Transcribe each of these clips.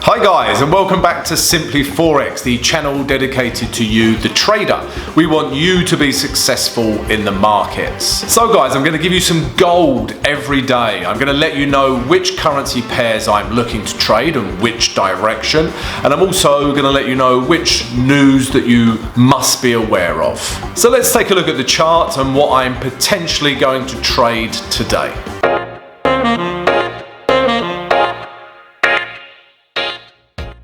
Hi guys, and welcome back to Simply Forex, the channel dedicated to you, the trader. We want you to be successful in the markets. So guys, I'm going to give you some gold every day. I'm going to let you know which currency pairs I'm looking to trade and which direction. And I'm also going to let you know which news that you must be aware of. So let's take a look at the chart and what I'm potentially going to trade today.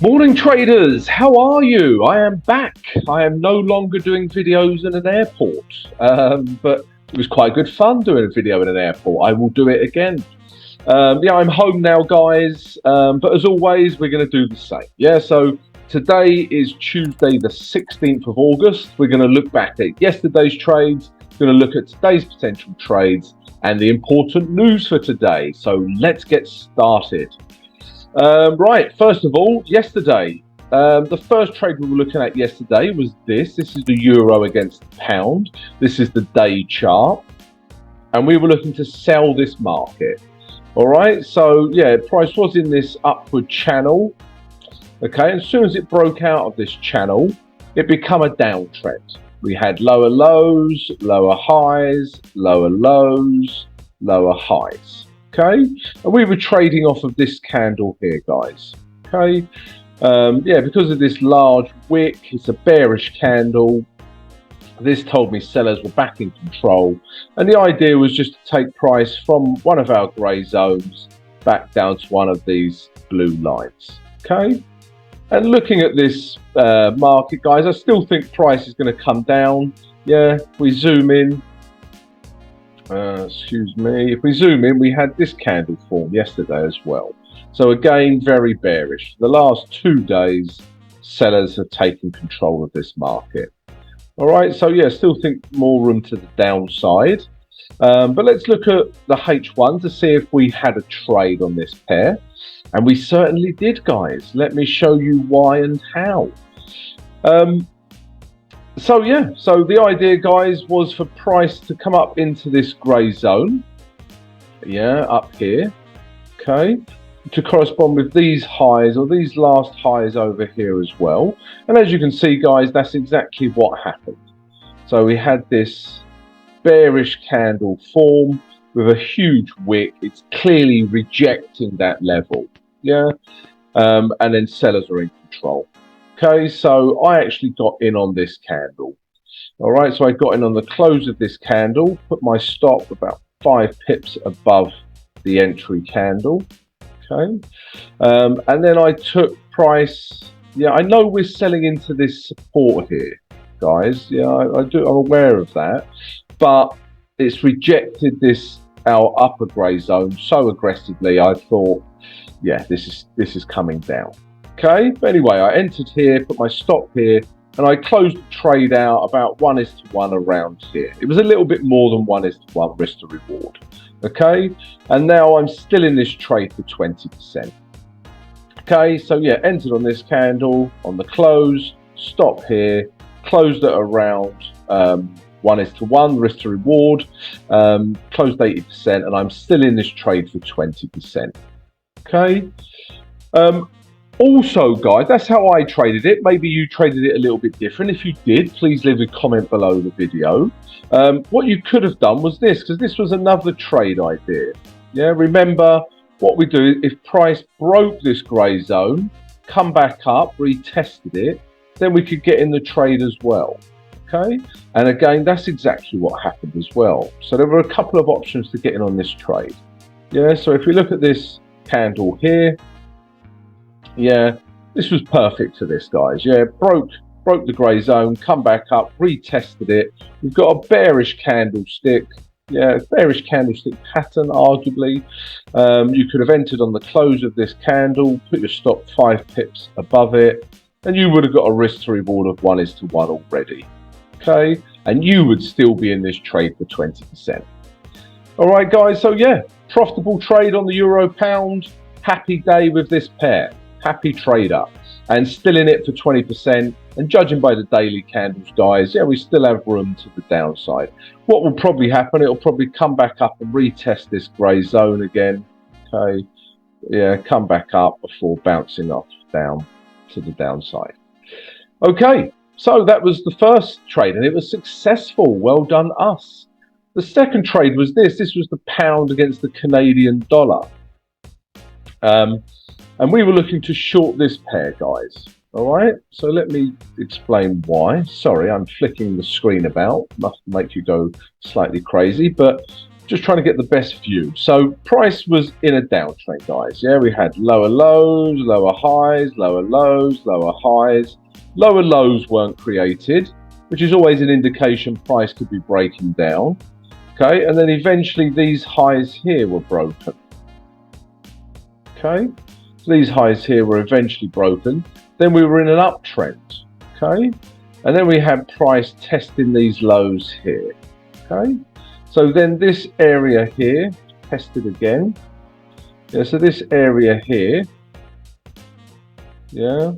Morning traders, how are you? I am back. I am no longer doing videos in an airport, but it was quite good fun doing a video in an airport. I will do it again. Yeah, I'm home now, guys, but as always, we're going to do the same. Yeah, so today is Tuesday, the 16th of August. We're going to look back at yesterday's trades, going to look at today's potential trades and the important news for today. So let's get started. Right, first of all, yesterday, the first trade we were looking at yesterday was this. This is the euro against the pound. This is the day chart. And we were looking to sell this market. All right, so yeah, price was in this upward channel. Okay, as soon as it broke out of this channel, it became a downtrend. We had lower lows, lower highs, lower lows, lower highs. Okay, and we were trading off of this candle here, guys. Okay, yeah, because of this large wick, it's a bearish candle. This told me sellers were back in control, and the idea was just to take price from one of our grey zones back down to one of these blue lines. Okay, and looking at this market, guys, I still think price is going to come down. Yeah, if we zoom in. Excuse me, if we zoom in, we had this candle form yesterday as well. So again, very bearish. The last 2 days, sellers have taken control of this market. All right, so yeah, still think more room to the downside. But let's look at the H1 to see if we had a trade on this pair. And we certainly did, guys. Let me show you why and how. So yeah, so the idea, guys, was for price to come up into this grey zone. Yeah, up here. Okay, to correspond with these highs or these last highs over here as well. And as you can see, guys, that's exactly what happened. So we had this bearish candle form with a huge wick. It's clearly rejecting that level. Yeah, and then sellers are in control. Okay, so I actually got in on this candle. All right, so I got in on the close of this candle, put my stop about 5 pips above the entry candle. Okay, and then I took price. Yeah, I know we're selling into this support here, guys. Yeah, I'm aware of that, but it's rejected our upper grey zone so aggressively. I thought, yeah, this is coming down. Okay, but anyway, I entered here, put my stop here, and I closed the trade out about 1:1 around here. It was a little bit more than 1:1 risk to reward. Okay, and now I'm still in this trade for 20%. Okay, so yeah, entered on this candle on the close, stop here, closed at around 1:1 risk to reward, closed 80%, and I'm still in this trade for 20%. Okay. Also, guys, that's how I traded it. Maybe you traded it a little bit different. If you did, please leave a comment below the video. What you could have done was this, because this was another trade idea. Yeah, remember what we do, if price broke this grey zone, come back up, retested it, then we could get in the trade as well. Okay, and again, that's exactly what happened as well. So there were a couple of options to get in on this trade. Yeah, so if we look at this candle here, yeah, this was perfect for this, guys. Yeah, broke the grey zone, come back up, retested it. We've got a bearish candlestick. Yeah, bearish candlestick pattern, arguably. You could have entered on the close of this candle, put your stop 5 pips above it, and you would have got a risk to reward of 1:1 already. Okay, and you would still be in this trade for 20%. All right, guys, so yeah, profitable trade on the euro pound. Happy day with this pair. Happy trader, and still in it for 20%. And judging by the daily candles, guys, yeah, we still have room to the downside. What will probably happen, it'll probably come back up and retest this grey zone again. Okay, Yeah, come back up before bouncing off down to the downside. Okay, so that was the first trade, and it was successful. Well done, us. The second trade was this. This was the pound against the Canadian dollar. And we were looking to short this pair, guys. All right, so let me explain why. Sorry, I'm flicking the screen about. Must make you go slightly crazy, but just trying to get the best view. So price was in a downtrend, guys. Yeah, we had lower lows, lower highs, lower lows, lower highs. Lower lows weren't created, which is always an indication price could be breaking down. Okay, and then eventually these highs here were broken. Okay, so these highs here were eventually broken. Then we were in an uptrend. Okay, and then we had price testing these lows here. Okay, so then this area here tested again. Yeah, so this area here, yeah,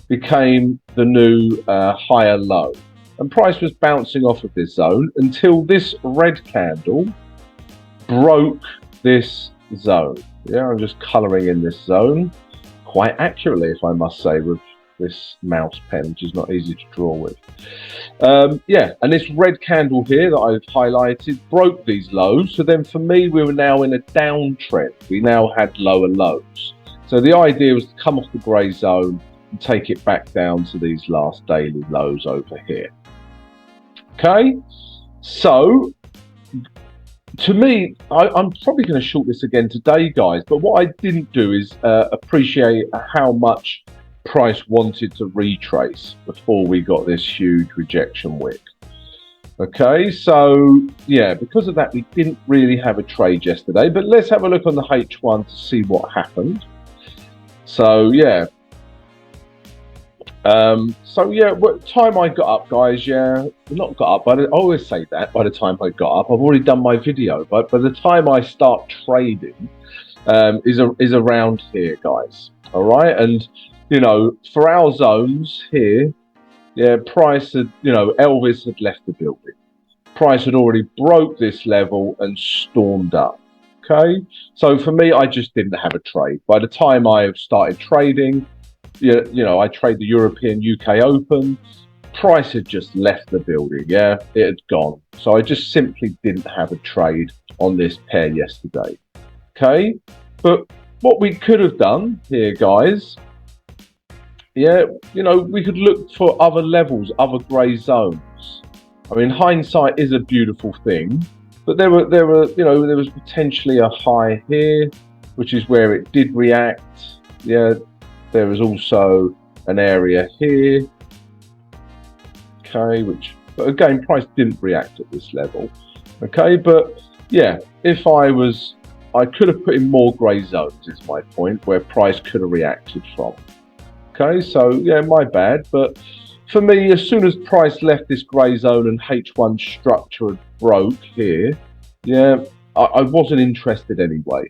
became the new higher low. And price was bouncing off of this zone until this red candle broke this zone. Yeah, I'm just colouring in this zone quite accurately, if I must say, with this mouse pen, which is not easy to draw with. Yeah, and this red candle here that I've highlighted broke these lows. So then for me, we were now in a downtrend. We now had lower lows. So the idea was to come off the grey zone and take it back down to these last daily lows over here. Okay, so to me, I'm probably going to short this again today, guys, but what I didn't do is appreciate how much price wanted to retrace before we got this huge rejection wick. Okay, so yeah, because of that, we didn't really have a trade yesterday, but let's have a look on the H1 to see what happened. So yeah. What time I got up, guys, yeah, not got up, but I always say that by the time I got up, I've already done my video, but by the time I start trading, is around here, guys. All right, and you know, for our zones here, yeah, price had, you know, Elvis had left the building. Price had already broke this level and stormed up. Okay, so for me, I just didn't have a trade. By the time I started trading, you know, I trade the European UK Open. Price had just left the building. Yeah, it had gone. So I just simply didn't have a trade on this pair yesterday. Okay, but what we could have done here, guys, yeah, you know, we could look for other levels, other grey zones. I mean, hindsight is a beautiful thing, but there was potentially a high here, which is where it did react. Yeah. There was also an area here, okay, but again, price didn't react at this level, okay, but yeah, if I could have put in more grey zones, is my point, where price could have reacted from, okay, so yeah, my bad, but for me, as soon as price left this grey zone and H1 structure broke here, yeah, I wasn't interested anyway.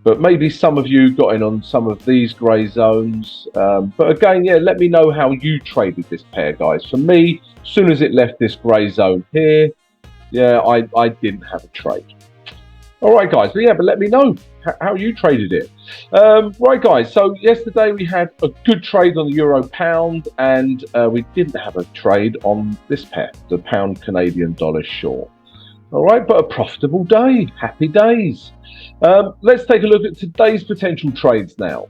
But maybe some of you got in on some of these grey zones. But again, yeah, let me know how you traded this pair, guys. For me, as soon as it left this grey zone here, yeah, I didn't have a trade. All right, guys. But yeah, but let me know how you traded it. Right, guys. So yesterday we had a good trade on the Euro Pound, and we didn't have a trade on this pair, the Pound Canadian Dollar short. All right, but a profitable day. Happy days. Let's take a look at today's potential trades now.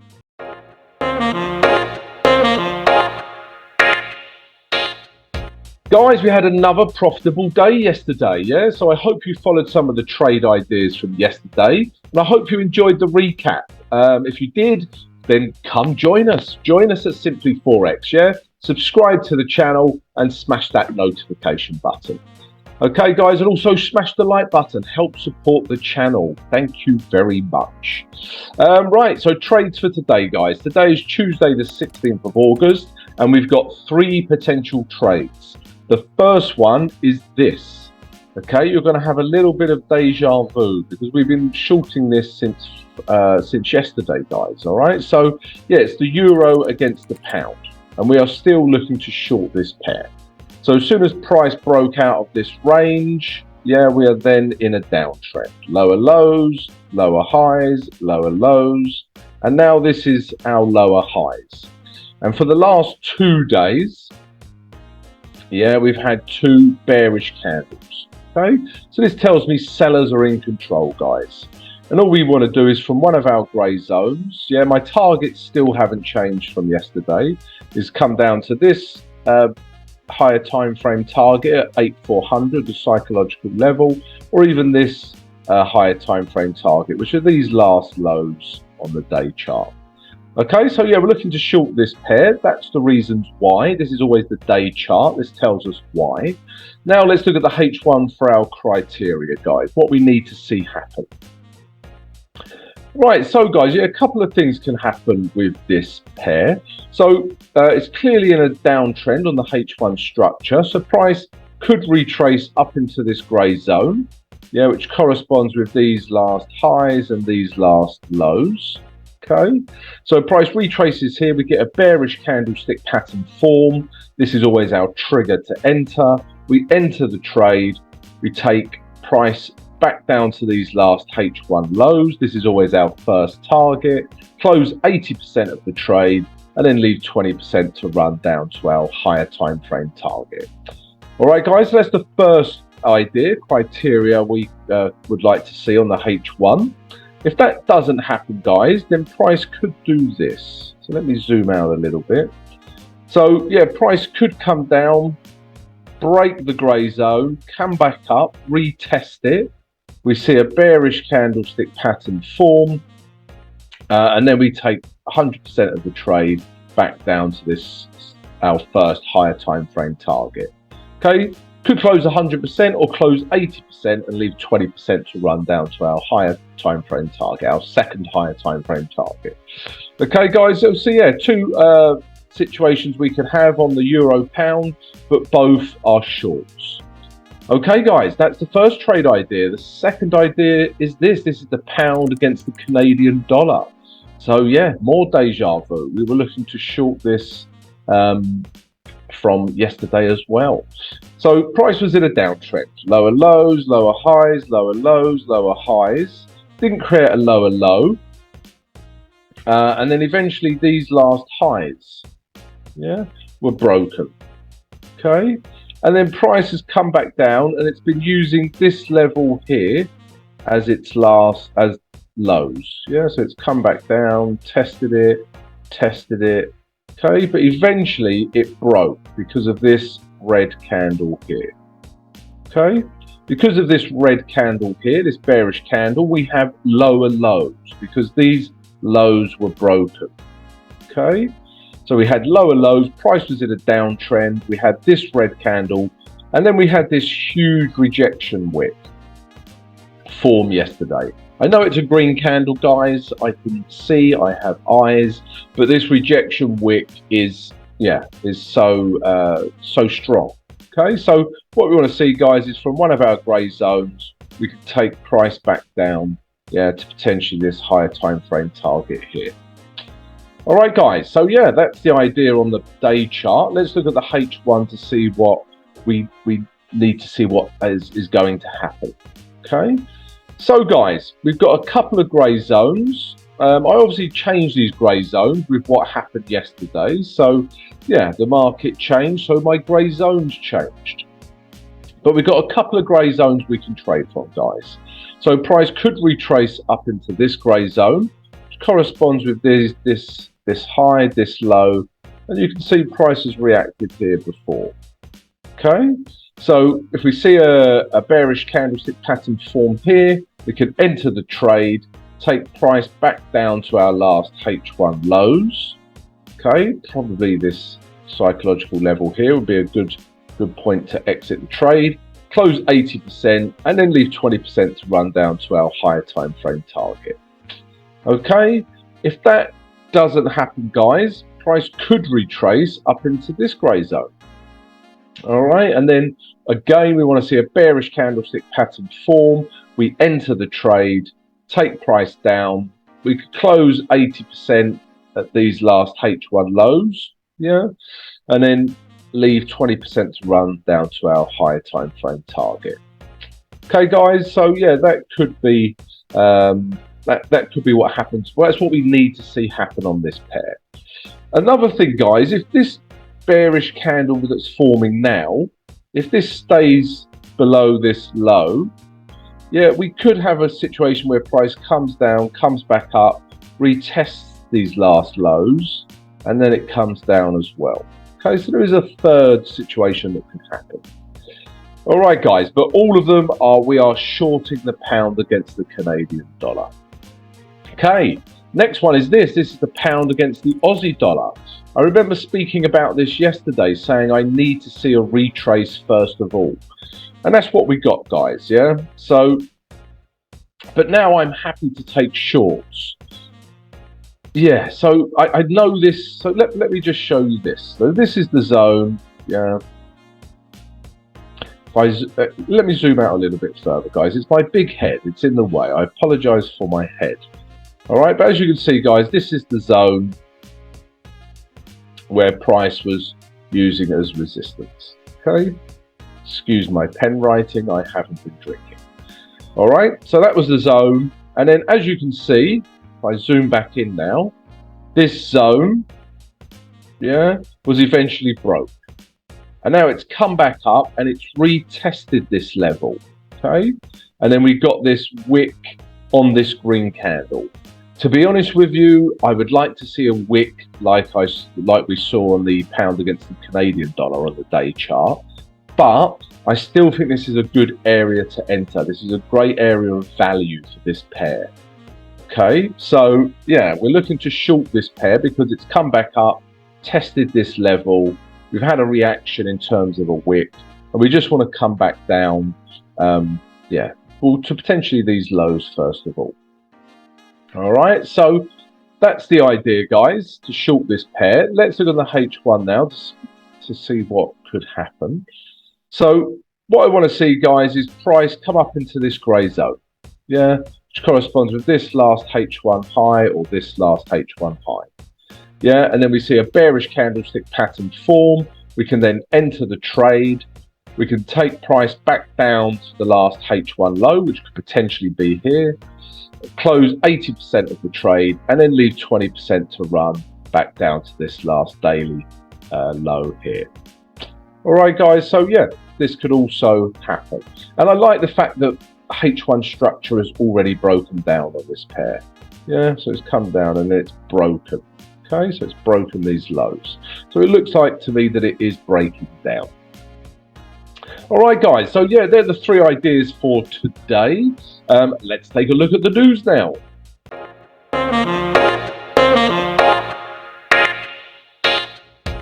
Guys, we had another profitable day yesterday, yeah? So I hope you followed some of the trade ideas from yesterday, and I hope you enjoyed the recap. If you did, then come join us. Join us at Simply Forex, yeah? Subscribe to the channel and smash that notification button. Okay, guys, and also smash the like button. Help support the channel. Thank you very much. Right, so trades for today, guys. Today is Tuesday, the 16th of August, and we've got 3 potential trades. The first one is this. Okay, you're going to have a little bit of deja vu because we've been shorting this since yesterday, guys. All right, so yeah, it's the euro against the pound, and we are still looking to short this pair. So as soon as price broke out of this range, yeah, we are then in a downtrend. Lower lows, lower highs, lower lows, and now this is our lower highs. And for the last 2 days, yeah, we've had 2 bearish candles. Okay, so this tells me sellers are in control, guys. And all we want to do is from one of our grey zones, yeah, my targets still haven't changed from yesterday, is come down to this higher time frame target at 8400, the psychological level, or even this higher time frame target, which are these last lows on the day chart. Okay, so yeah, we're looking to short this pair. That's the reasons why. This is always the day chart. This tells us why. Now let's look at the H1 for our criteria, guys, what we need to see happen. Right, so guys, yeah, a couple of things can happen with this pair. So it's clearly in a downtrend on the H1 structure. So price could retrace up into this grey zone, yeah, which corresponds with these last highs and these last lows. Okay, so price retraces here, we get a bearish candlestick pattern form. This is always our trigger to enter. We enter the trade, we take price back down to these last H1 lows. This is always our first target. Close 80% of the trade and then leave 20% to run down to our higher time frame target. All right, guys, so that's the first criteria we would like to see on the H1. If that doesn't happen, guys, then price could do this. So let me zoom out a little bit. So yeah, price could come down, break the grey zone, come back up, retest it. We see a bearish candlestick pattern form, and then we take 100% of the trade back down to this, our first higher time frame target. Okay, could close 100% or close 80% and leave 20% to run down to our higher time frame target, our second higher time frame target. Okay, guys, so yeah, 2 situations we can have on the euro pound, but both are shorts. Okay, guys, that's the first trade idea. The second idea is this. This is the pound against the Canadian dollar. So yeah, more deja vu. We were looking to short this from yesterday as well. So price was in a downtrend. Lower lows, lower highs, lower lows, lower highs. Didn't create a lower low. And then eventually these last highs, yeah, were broken. Okay. And then price has come back down and it's been using this level here as its lows. Yeah, so it's come back down, tested it. Okay, but eventually it broke because of this red candle here. Okay, because of this red candle here, this bearish candle, we have lower lows because these lows were broken. Okay, so we had lower lows, price was in a downtrend, we had this red candle, and then we had this huge rejection wick form yesterday. I know it's a green candle, guys, I can see, I have eyes, but this rejection wick is so strong. Okay, so what we want to see, guys, is from one of our grey zones, we can take price back down, yeah, to potentially this higher time frame target here. All right, guys, so yeah, that's the idea on the day chart. Let's look at the H1 to see what we need to see what is going to happen. Okay, so guys, we've got a couple of grey zones. I obviously changed these grey zones with what happened yesterday. So yeah, the market changed, so my grey zones changed. But we've got a couple of grey zones we can trade from, guys. So price could retrace up into this grey zone, which corresponds with this high, this low, and you can see price has reacted here before. Okay, so if we see a bearish candlestick pattern form here, we can enter the trade, take price back down to our last H1 lows. Okay, probably this psychological level here would be a good point to exit the trade, close 80%, and then leave 20% to run down to our higher time frame target. Okay, if that doesn't happen, guys, price could retrace up into this grey zone. All right, and then again, we want to see a bearish candlestick pattern form. We enter the trade, take price down. We could close 80% at these last H1 lows, yeah, and then leave 20% to run down to our higher time frame target. Okay, guys, so yeah, that could be That could be what happens. Well, that's what we need to see happen on this pair. Another thing, guys, if this bearish candle that's forming now, if this stays below this low, yeah, we could have a situation where price comes down, comes back up, retests these last lows, and then it comes down as well. Okay, so there is a third situation that could happen. All right, guys, but all of them we are shorting the pound against the Canadian dollar. Okay, next one is this. This is the pound against the Aussie dollar. I remember speaking about this yesterday, saying I need to see a retrace first of all. And that's what we got, guys, yeah? So, but now I'm happy to take shorts. Yeah, so I know this. So let me just show you this. So this is the zone, yeah. Let me zoom out a little bit further, guys. It's my big head. It's in the way. I apologize for my head. All right, but as you can see, guys, this is the zone where price was using as resistance. Okay, excuse my pen writing. I haven't been drinking. All right, so that was the zone. And then as you can see, if I zoom back in now, this zone, yeah, was eventually broke. And now it's come back up and it's retested this level, okay? And then we got this wick on this green candle. To be honest with you, I would like to see a wick like we saw on the pound against the Canadian dollar on the day chart. But I still think this is a good area to enter. This is a great area of value for this pair. Okay, so yeah, we're looking to short this pair because it's come back up, tested this level. We've had a reaction in terms of a wick, and we just want to come back down, yeah, well, to potentially these lows first of all. All right, so that's the idea, guys, to short this pair. Let's look at the H1 now to see what could happen. So what I want to see, guys, is price come up into this grey zone, yeah, which corresponds with this last H1 high or this last H1 high. Yeah, and then we see a bearish candlestick pattern form. We can then enter the trade. We can take price back down to the last H1 low, which could potentially be here. Close 80% of the trade and then leave 20% to run back down to this last daily low here. All right, guys, so yeah, this could also happen. And I like the fact that H1 structure has already broken down on this pair. Yeah, so it's come down and then it's broken. Okay, so it's broken these lows. So it looks like to me that it is breaking down. All right, guys. So yeah, they're the three ideas for today. Let's take a look at the news now.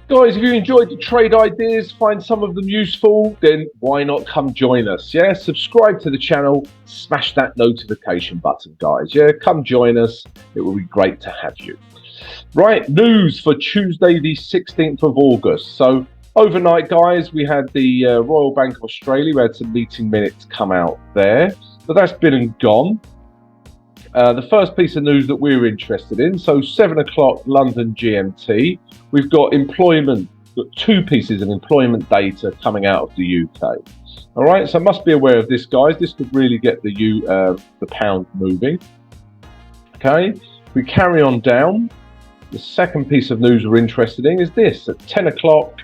Guys, if you enjoyed the trade ideas, find some of them useful, then why not come join us? Yeah, subscribe to the channel, smash that notification button, guys. Yeah, come join us. It will be great to have you. Right, news for Tuesday the 16th of August. So overnight, guys, we had the Royal Bank of Australia. We had some meeting minutes come out there, but that's been and gone. The first piece of news that we're interested in, so 7 o'clock London GMT, we've got employment, got two pieces of employment data coming out of the UK. All right, so must be aware of this, guys. This could really get the pound moving. Okay, we carry on down. The second piece of news we're interested in is this. At 10 o'clock,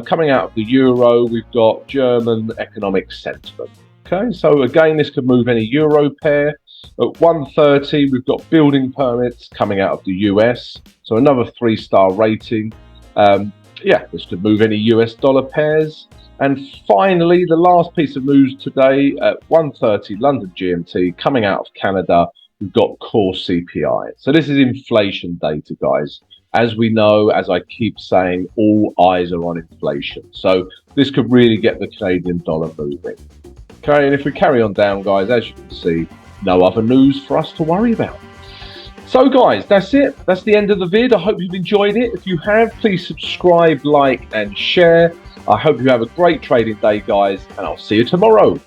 coming out of the Euro, we've got German economic sentiment. Okay, so again, this could move any Euro pair. At 1:30, we've got building permits coming out of the US. So another 3-star rating. Yeah, this could move any US dollar pairs. And finally, the last piece of news today at 1:30 London GMT, coming out of Canada, we've got core CPI. So this is inflation data, guys. As we know, as I keep saying, all eyes are on inflation. So this could really get the Canadian dollar moving. Okay, and if we carry on down, guys, as you can see, no other news for us to worry about. So, guys, that's it. That's the end of the vid. I hope you've enjoyed it. If you have, please subscribe, like, and share. I hope you have a great trading day, guys, and I'll see you tomorrow.